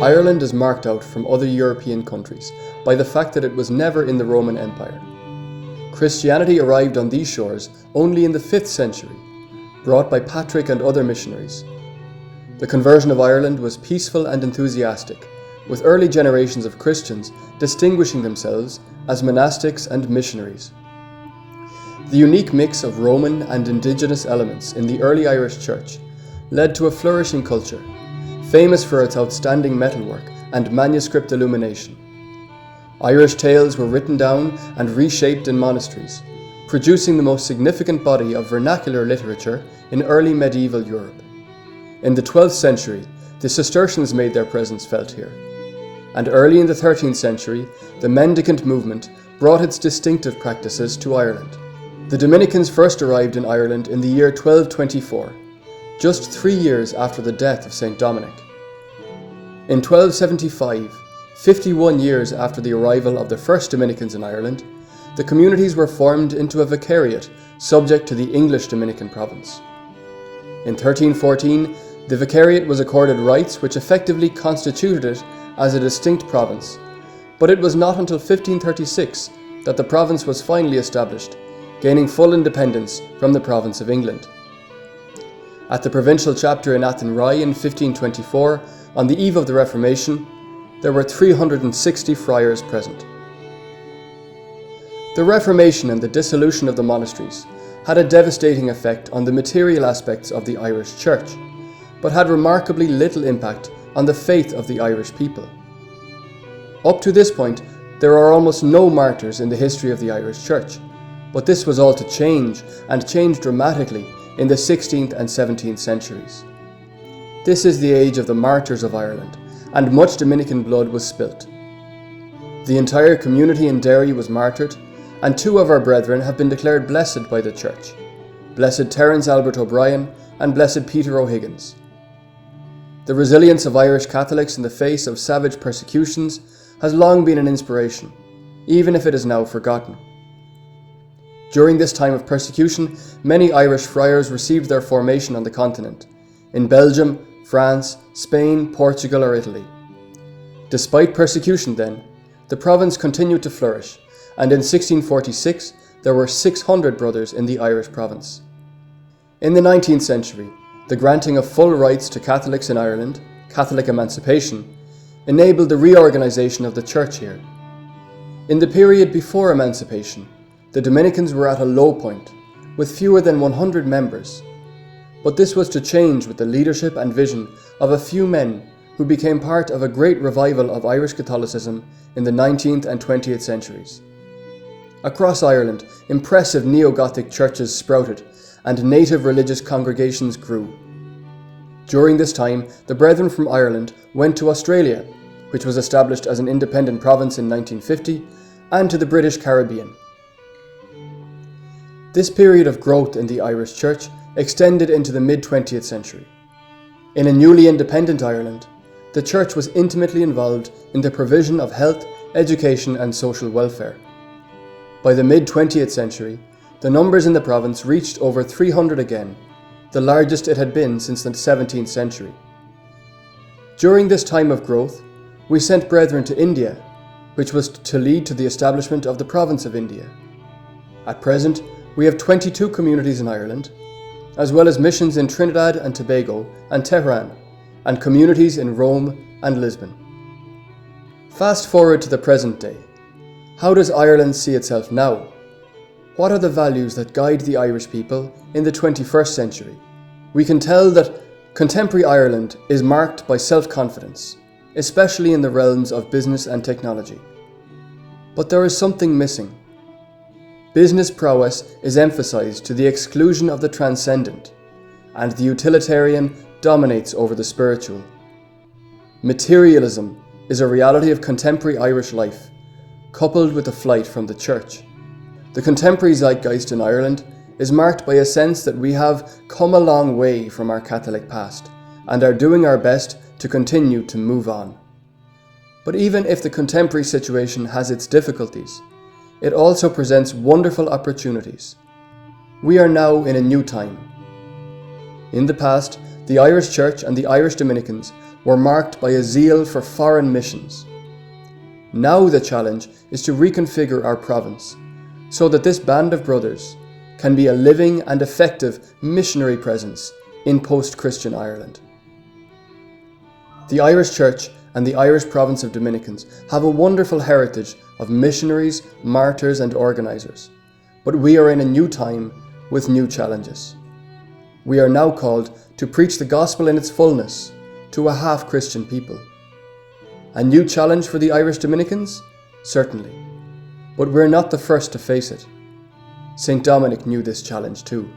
Ireland is marked out from other European countries by the fact that it was never in the Roman Empire. Christianity arrived on these shores only in the 5th century, brought by Patrick and other missionaries. The conversion of Ireland was peaceful and enthusiastic, with early generations of Christians distinguishing themselves as monastics and missionaries. The unique mix of Roman and indigenous elements in the early Irish Church led to a flourishing culture, famous for its outstanding metalwork and manuscript illumination. Irish tales were written down and reshaped in monasteries, producing the most significant body of vernacular literature in early medieval Europe. In the 12th century, the Cistercians made their presence felt here, and early in the 13th century, the Mendicant movement brought its distinctive practices to Ireland. The Dominicans first arrived in Ireland in the year 1224, just 3 years after the death of St. Dominic. In 1275, 51 years after the arrival of the first Dominicans in Ireland, the communities were formed into a vicariate subject to the English Dominican province. In 1314, the vicariate was accorded rights which effectively constituted it as a distinct province, but it was not until 1536 that the province was finally established, gaining full independence from the province of England. At the provincial chapter in Athenry in 1524, on the eve of the Reformation, there were 360 friars present. The Reformation and the dissolution of the monasteries had a devastating effect on the material aspects of the Irish Church, but had remarkably little impact on the faith of the Irish people. Up to this point, there are almost no martyrs in the history of the Irish Church, but this was all to change, and change dramatically, in the 16th and 17th centuries. This is the age of the martyrs of Ireland, and much Dominican blood was spilt. The entire community in Derry was martyred, and 2 of our brethren have been declared blessed by the Church, Blessed Terence Albert O'Brien and Blessed Peter O'Higgins. The resilience of Irish Catholics in the face of savage persecutions has long been an inspiration, even if it is now forgotten. During this time of persecution, many Irish friars received their formation on the continent, in Belgium, France, Spain, Portugal or Italy. Despite persecution then, the province continued to flourish, and in 1646 there were 600 brothers in the Irish province. In the 19th century, the granting of full rights to Catholics in Ireland, Catholic emancipation, enabled the reorganisation of the Church here. In the period before emancipation, the Dominicans were at a low point, with fewer than 100 members. But this was to change with the leadership and vision of a few men who became part of a great revival of Irish Catholicism in the 19th and 20th centuries. Across Ireland, impressive neo-Gothic churches sprouted and native religious congregations grew. During this time, the Brethren from Ireland went to Australia, which was established as an independent province in 1950, and to the British Caribbean. This period of growth in the Irish Church extended into the mid-20th century. In a newly independent Ireland, the Church was intimately involved in the provision of health, education and social welfare. By the mid-20th century, the numbers in the province reached over 300 again, the largest it had been since the 17th century. During this time of growth, we sent brethren to India, which was to lead to the establishment of the province of India. At present, we have 22 communities in Ireland, as well as missions in Trinidad and Tobago and Tehran, and communities in Rome and Lisbon. Fast forward to the present day. How does Ireland see itself now? What are the values that guide the Irish people in the 21st century? We can tell that contemporary Ireland is marked by self-confidence, especially in the realms of business and technology. But there is something missing. Business prowess is emphasized to the exclusion of the transcendent, and the utilitarian dominates over the spiritual. Materialism is a reality of contemporary Irish life, coupled with a flight from the Church. The contemporary zeitgeist in Ireland is marked by a sense that we have come a long way from our Catholic past, and are doing our best to continue to move on. But even if the contemporary situation has its difficulties, it also presents wonderful opportunities. We are now in a new time. In the past, the Irish Church and the Irish Dominicans were marked by a zeal for foreign missions. Now the challenge is to reconfigure our province so that this band of brothers can be a living and effective missionary presence in post-Christian Ireland. The Irish Church and the Irish province of Dominicans have a wonderful heritage of missionaries, martyrs and organisers, but we are in a new time with new challenges. We are now called to preach the gospel in its fullness to a half-Christian people. A new challenge for the Irish Dominicans? Certainly. But we're not the first to face it. St. Dominic knew this challenge too.